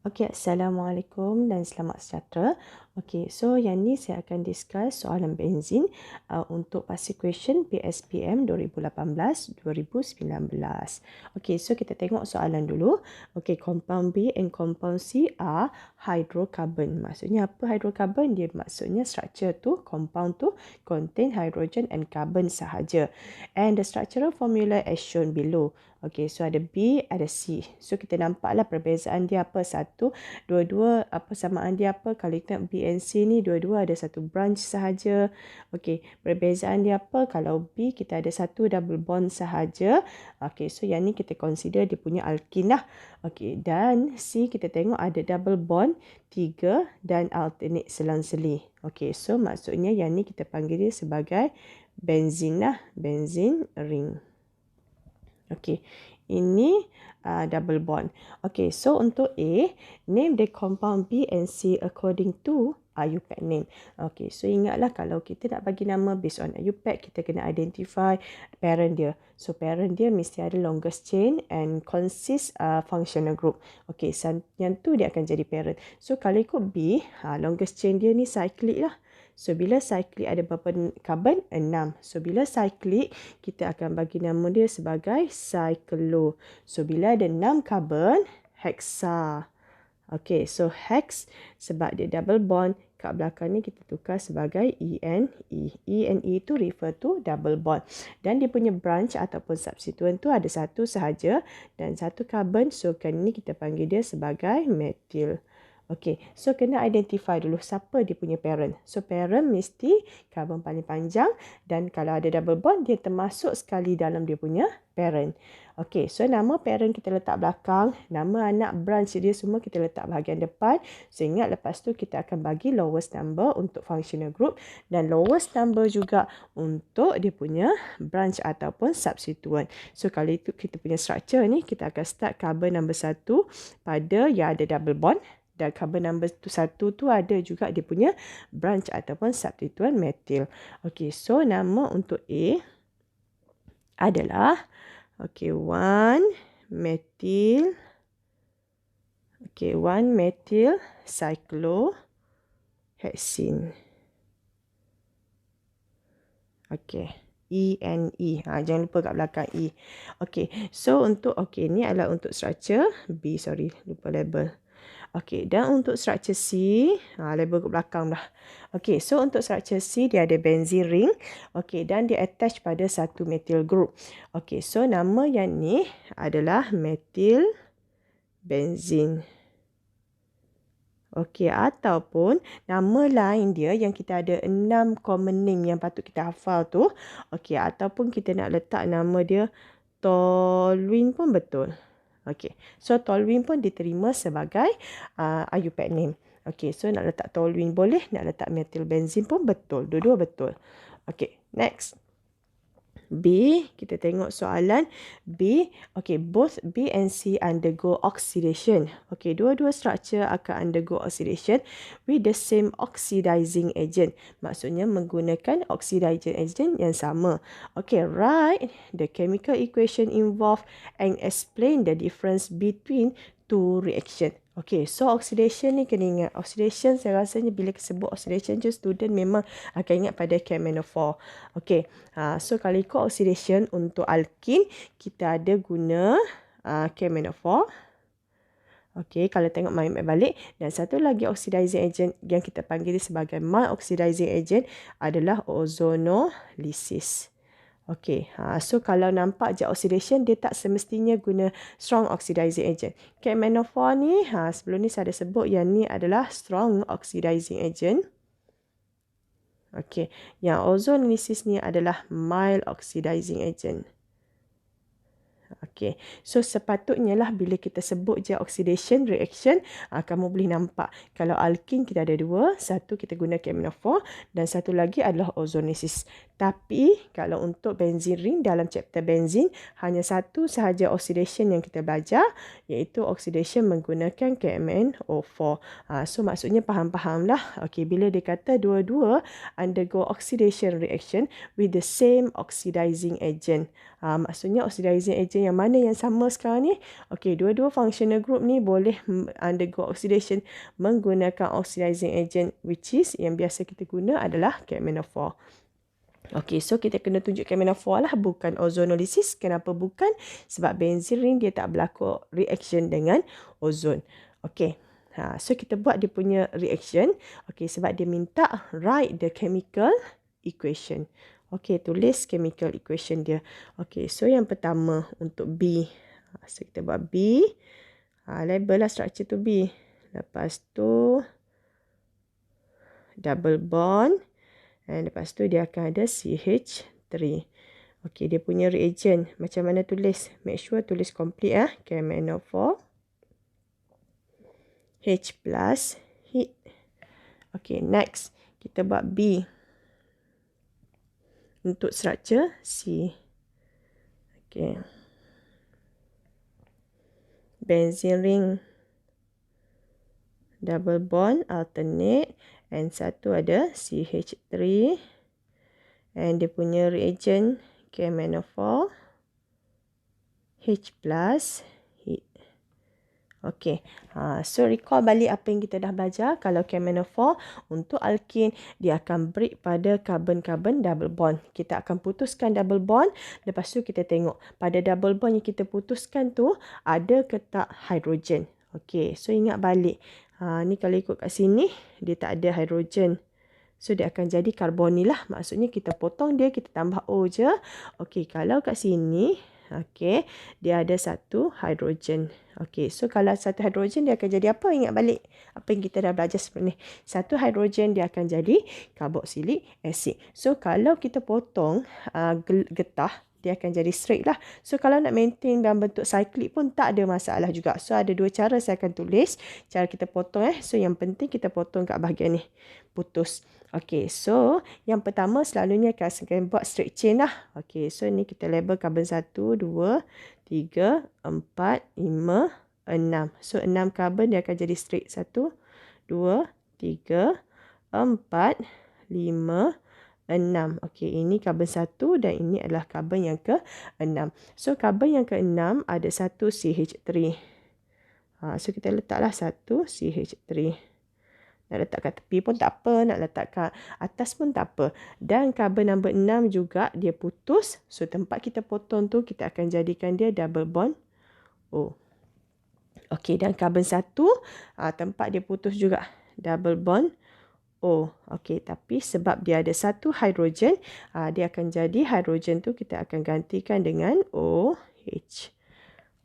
Okey, Assalamualaikum dan selamat sejahtera. Okey, so yang ni saya akan discuss soalan benzin untuk passing question PSPM 2018-2019. Okey, so kita tengok soalan dulu. Okey, compound B and compound C are hydrocarbon. Maksudnya apa hydrocarbon? Dia maksudnya structure tu, compound tu contain hydrogen and carbon sahaja. And the structural formula as shown below. Okey, so ada B, ada C. So kita nampaklah perbezaan dia apa. Satu, dua-dua apa samaan dia apa. Kalau kita tengok B and C ni, dua-dua ada satu branch sahaja. Okey, perbezaan dia apa. Kalau B kita ada satu double bond sahaja. Okey, so yang ni kita consider dia punya alkin lah. Okey, dan C kita tengok ada double bond 3 dan alternate selang-seli. Okey, so maksudnya yang ni kita panggil dia sebagai benzin lah. Benzin ring. Okey, ini double bond. Okey, so untuk A, name the compound B and C according to IUPAC name. Okey, so ingatlah kalau kita nak bagi nama based on IUPAC, kita kena identify parent dia. So parent dia mesti ada longest chain and consist functional group. Okey, yang tu dia akan jadi parent. So kalau ikut B, longest chain dia ni cyclic lah. So, bila cyclic ada berapa carbon? 6. So, bila cyclic, kita akan bagi nama dia sebagai cyclo. So, bila ada 6 carbon, hexa. Okay, so hex sebab dia double bond. Kat belakang ni kita tukar sebagai ENE. ENE tu refer to double bond. Dan dia punya branch ataupun substituent tu ada satu sahaja dan satu carbon. So, kan ni kita panggil dia sebagai methyl. Okey, so kena identify dulu siapa dia punya parent. So parent mesti carbon paling panjang dan kalau ada double bond dia termasuk sekali dalam dia punya parent. Okey, so nama parent kita letak belakang, nama anak branch dia semua kita letak bahagian depan. So ingat lepas tu kita akan bagi lowest number untuk functional group dan lowest number juga untuk dia punya branch ataupun substituent. So kalau itu kita punya structure ni kita akan start carbon number 1 pada yang ada double bond. Dan carbon number 1 tu ada juga dia punya branch ataupun substituent methyl. Okey, so nama untuk A adalah 1-methyl. Okey, 1-methyl cyclohexene. Okey. ENE. Jangan lupa kat belakang E. Okey, so untuk ni adalah untuk structure B, lupa label. Okey, dan untuk structure C, label ke belakang dah. Okey, so untuk structure C, dia ada benzene ring. Okey, dan dia attach pada satu methyl group. Okey, so nama yang ni adalah methyl benzene. Okey, ataupun nama lain dia yang kita ada 6 common name yang patut kita hafal tu. Okey, ataupun kita nak letak nama dia toluene pun betul. Okey, so toluene pun diterima sebagai IUPAC name. Okey, so nak letak toluene boleh, nak letak methyl benzene pun betul. Dua-dua betul. Okey, next. B, kita tengok soalan B. Okey, both B and C undergo oxidation. Okey, dua-dua structure akan undergo oxidation with the same oxidizing agent. Maksudnya menggunakan oxidizing agent yang sama. Okey, write the chemical equation involved and explain the difference between two reaction. Okey, so oxidation ni kena ingat. Oxidation saya rasanya bila sebut oxidation je student memang akan ingat pada KMNO4. Okey, so kalau ikut oxidation untuk alkin kita ada guna KMNO4. Okey, kalau tengok main balik. Dan satu lagi oxidizing agent yang kita panggil sebagai mild oxidizing agent adalah ozonolysis. Okey, so kalau nampak je oxidation, dia tak semestinya guna strong oxidizing agent. KMNO4 ni, sebelum ni saya ada sebut yang ni adalah strong oxidizing agent. Okey, yang ozonolysis ni adalah mild oxidizing agent. Okey, so sepatutnya lah bila kita sebut je oxidation reaction, kamu boleh nampak. Kalau alkin kita ada dua, satu kita guna KMNO4 dan satu lagi adalah ozonolysis. Tapi kalau untuk benzene ring dalam chapter benzene, hanya satu sahaja oxidation yang kita belajar, iaitu oxidation menggunakan KMNO4. So maksudnya faham-faham lah. Okey, bila dia kata dua-dua undergo oxidation reaction with the same oxidizing agent. Maksudnya oxidizing agent reaction yang mana yang sama sekarang ni? Okey, dua-dua functional group ni boleh undergo oxidation menggunakan oxidizing agent, which is yang biasa kita guna adalah KMnO4. Okey, so kita kena tunjuk KMnO4 lah, bukan ozonolysis. Kenapa bukan? Sebab benzene ring dia tak berlaku reaction dengan ozon. Okey. So kita buat dia punya reaction. Okey, sebab dia minta write the chemical equation. Okey, tulis chemical equation dia. Okey, so yang pertama untuk B. So kita buat B. Label lah structure tu B. Lepas tu double bond. Dan lepas tu dia akan ada CH3. Okey, dia punya reagent. Macam mana tulis? Make sure tulis complete KMnO4. H plus heat. Okey, next. Kita buat B. Untuk structure C. Okey. Benzene ring. Double bond alternate. And satu ada CH3. And dia punya reagent KMnO4. H plus heat. Okey, so recall balik apa yang kita dah belajar. Kalau KMnO4 untuk alkene, dia akan break pada karbon-karbon double bond. Kita akan putuskan double bond. Lepas tu kita tengok pada double bond yang kita putuskan tu ada ke tak hidrogen. Okey, so ingat balik. Ni kalau ikut kat sini, dia tak ada hidrogen. So dia akan jadi karbonil lah. Maksudnya kita potong dia, kita tambah O je. Okey, kalau kat sini, okey, dia ada satu hidrogen. Okey, so kalau satu hidrogen dia akan jadi apa? Ingat balik apa yang kita dah belajar sebelum ni. Satu hidrogen dia akan jadi carboxylic acid. So kalau kita potong getah, dia akan jadi straight lah. So kalau nak maintain dalam bentuk cyclic pun tak ada masalah juga. So ada dua cara saya akan tulis. Cara kita potong So yang penting kita potong kat bahagian ni. Putus. Okey, so yang pertama selalunya akan buat straight chain lah. Okey, so ni kita label karbon 1, 2, 3, 4, 5, 6. So 6 karbon dia akan jadi straight. 1, 2, 3, 4, 5, 6. Okey, ini karbon 1 dan ini adalah karbon yang ke-6. So karbon yang ke-6 ada satu CH3. So kita letaklah satu CH3. Nak letak kat tepi pun tak apa, nak letak kat atas pun tak apa. Dan karbon nombor 6 juga dia putus. So tempat kita potong tu kita akan jadikan dia double bond O. Okey, dan karbon 1 tempat dia putus juga double bond O. Okey, tapi sebab dia ada satu hidrogen, dia akan jadi hidrogen tu kita akan gantikan dengan OH.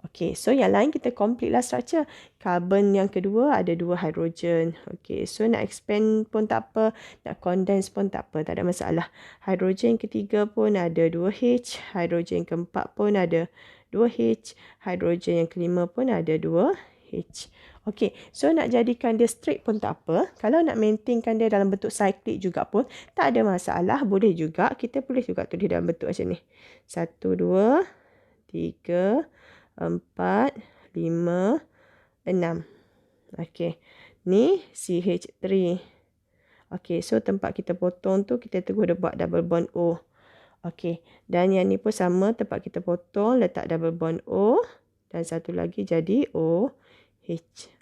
Okey, so yang lain kita complete lah structure. Karbon yang kedua ada dua hidrogen. Okey, so nak expand pun tak apa, nak condense pun tak apa, tak ada masalah. Hidrogen ketiga pun ada 2H, hidrogen keempat pun ada 2H, hidrogen yang kelima pun ada 2H. Okey, so nak jadikan dia straight pun tak apa. Kalau nak maintainkan dia dalam bentuk cyclic juga pun tak ada masalah, boleh juga. Kita boleh juga tulis dalam bentuk macam ni. 1, 2, 3, 4, 5, 6. Okey. Ni CH3. Okey, so tempat kita potong tu kita terus dah buat double bond O. Okey, dan yang ni pun sama, tempat kita potong letak double bond O dan satu lagi jadi OH.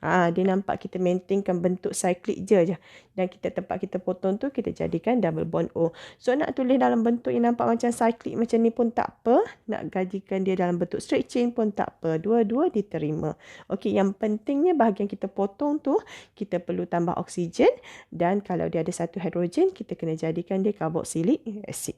Dia nampak kita maintainkan bentuk cyclic je. Dan kita tempat kita potong tu kita jadikan double bond O. So nak tulis dalam bentuk yang nampak macam cyclic macam ni pun tak apa. Nak gajikan dia dalam bentuk straight chain pun tak apa. Dua-dua diterima. Okey, yang pentingnya bahagian kita potong tu kita perlu tambah oksigen. Dan kalau dia ada satu hidrogen kita kena jadikan dia carboxylic acid.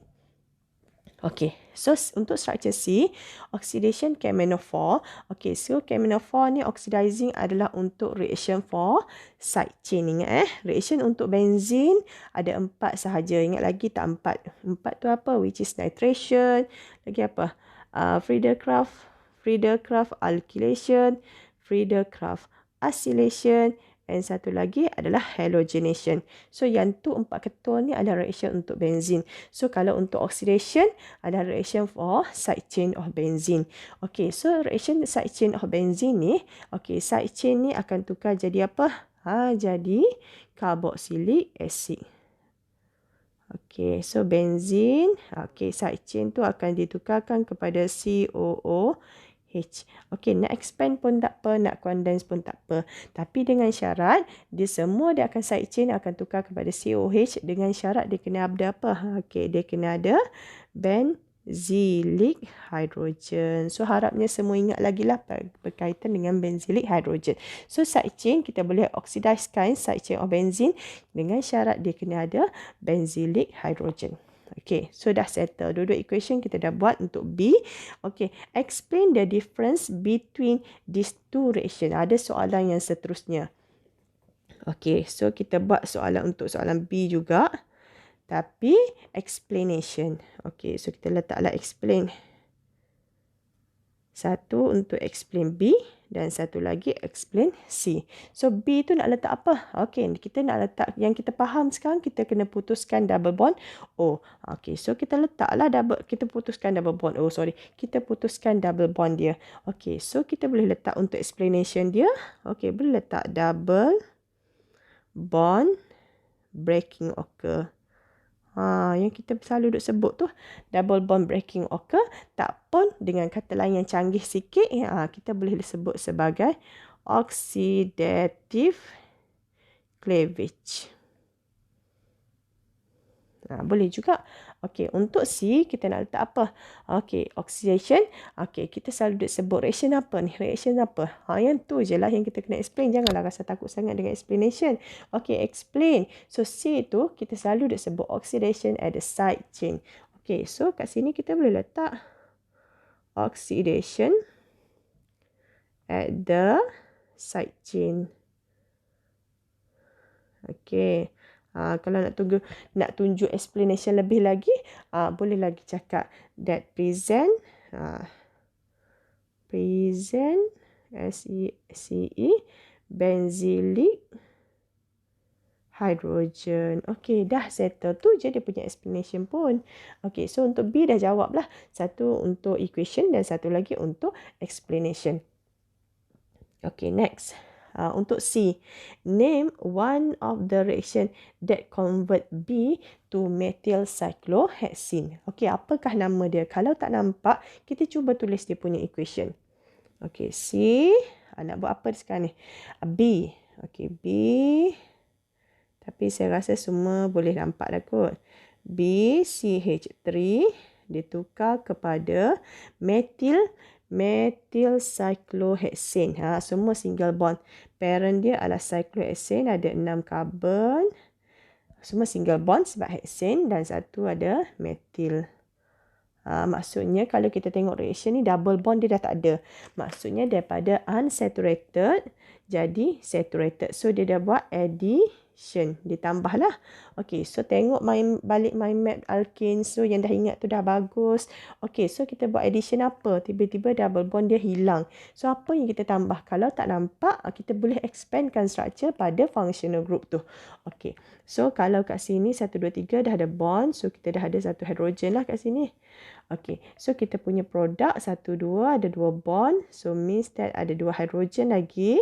Okey, so untuk structure C, oxidation KMnO4. Okey, so KMnO4 ni oxidizing adalah untuk reaction for side chain. Ingat reaction untuk benzene ada 4 sahaja. Ingat lagi tak 4? 4 tu apa? Which is nitration. Lagi apa? Friedel-Crafts alkylation, Friedel-Crafts acylation. Dan satu lagi adalah halogenation. So yang tu 4 ketul ni adalah reaction untuk benzene. So kalau untuk oxidation adalah reaction for side chain of benzene. Okey, so reaction side chain of benzene ni, okey, side chain ni akan tukar jadi apa? Jadi carboxylic acid. Okey, so benzin, okey, side chain tu akan ditukarkan kepada COOH. Okey, nak expand pun tak apa, nak condense pun tak apa. Tapi dengan syarat, dia semua dia akan side chain akan tukar kepada COH dengan syarat dia kena ada apa? Okey, dia kena ada benzylic hydrogen. So harapnya semua ingat lagi lah berkaitan dengan benzylic hydrogen. So side chain kita boleh oxidizekan side chain of benzene dengan syarat dia kena ada benzylic hydrogen. Okay, so dah settle. Dua-dua equation kita dah buat untuk B. Okay, explain the difference between these two reaction. Ada soalan yang seterusnya. Okay, so kita buat soalan untuk soalan B juga. Tapi explanation. Okay, so kita letaklah explain. Satu untuk explain B dan satu lagi explain C. So B tu nak letak apa? Okey, kita nak letak yang kita faham sekarang, kita kena putuskan double bond O. Okey, so kita letaklah kita putuskan double bond O, Kita putuskan double bond dia. Okey, so kita boleh letak untuk explanation dia. Okey, boleh letak double bond breaking occur. Yang kita selalu duk sebut tu double bond breaking occur, tak pun dengan kata lain yang canggih sikit, kita boleh sebut sebagai oxidative cleavage. Boleh juga. Okey, untuk C kita nak letak apa? Okey, oxidation. Okey, kita selalu sebut reaction apa ni? Reaction apa? Yang tu je lah yang kita kena explain. Janganlah rasa takut sangat dengan explanation. Okey, explain. So C tu kita selalu sebut oxidation at the side chain. Okey, so kat sini kita boleh letak oxidation at the side chain. Okey. Kalau nak tunjuk explanation lebih lagi, boleh lagi cakap that present SECE benzylic hydrogen. Okey, dah settle. Tu je dia punya explanation pun. Okey, so untuk B dah jawab lah. Satu untuk equation dan satu lagi untuk explanation. Okey, next. Untuk C, name one of the reaction that convert B to methyl cyclohexene. Okey, apakah nama dia? Kalau tak nampak, kita cuba tulis dia punya equation. Okey, C. Nak buat apa sekarang ni? B. Okey, B. Tapi saya rasa semua boleh nampak dah kot. BCH3 ditukar kepada methyl cyclohexane. Semua single bond. Parent dia adalah cyclohexane, ada 6 karbon. Semua single bond sebab hexane dan satu ada methyl. Maksudnya kalau kita tengok reaction ni double bond dia dah tak ada. Maksudnya daripada unsaturated jadi saturated. So dia dah buat addition. Ditambahlah. Okey, so tengok balik mind map alkane. So yang dah ingat tu dah bagus. Okey, so kita buat addition apa? Tiba-tiba double bond dia hilang. So apa yang kita tambah? Kalau tak nampak, kita boleh expandkan structure pada functional group tu. Okey, so kalau kat sini 1, 2, 3 dah ada bond. So kita dah ada satu hydrogen lah kat sini. Okey, so kita punya produk 1, 2 ada 2 bond. So means that ada 2 hydrogen lagi.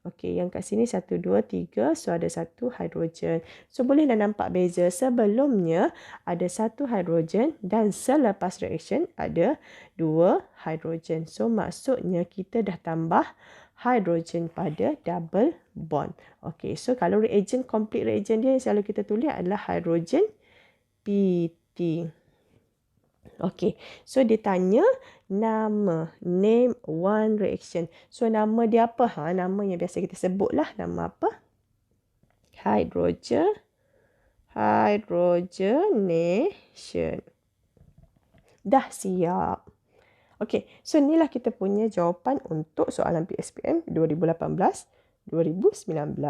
Okey, yang kat sini 1, 2, 3. So ada 1 hydrogen. So bolehlah nampak beza. Sebelumnya ada 1 hydrogen dan selepas reaction ada 2 hydrogen. So maksudnya kita dah tambah hydrogen pada double bond. Okey, so kalau reagent, complete reagent dia yang selalu kita tulis adalah hydrogen PT. Okey, so dia tanya nama, name one reaction. So nama dia apa? Nama yang biasa kita sebut lah. Nama apa? Hydrogenation. Dah siap. Okey, so inilah kita punya jawapan untuk soalan PSPM 2018-2019.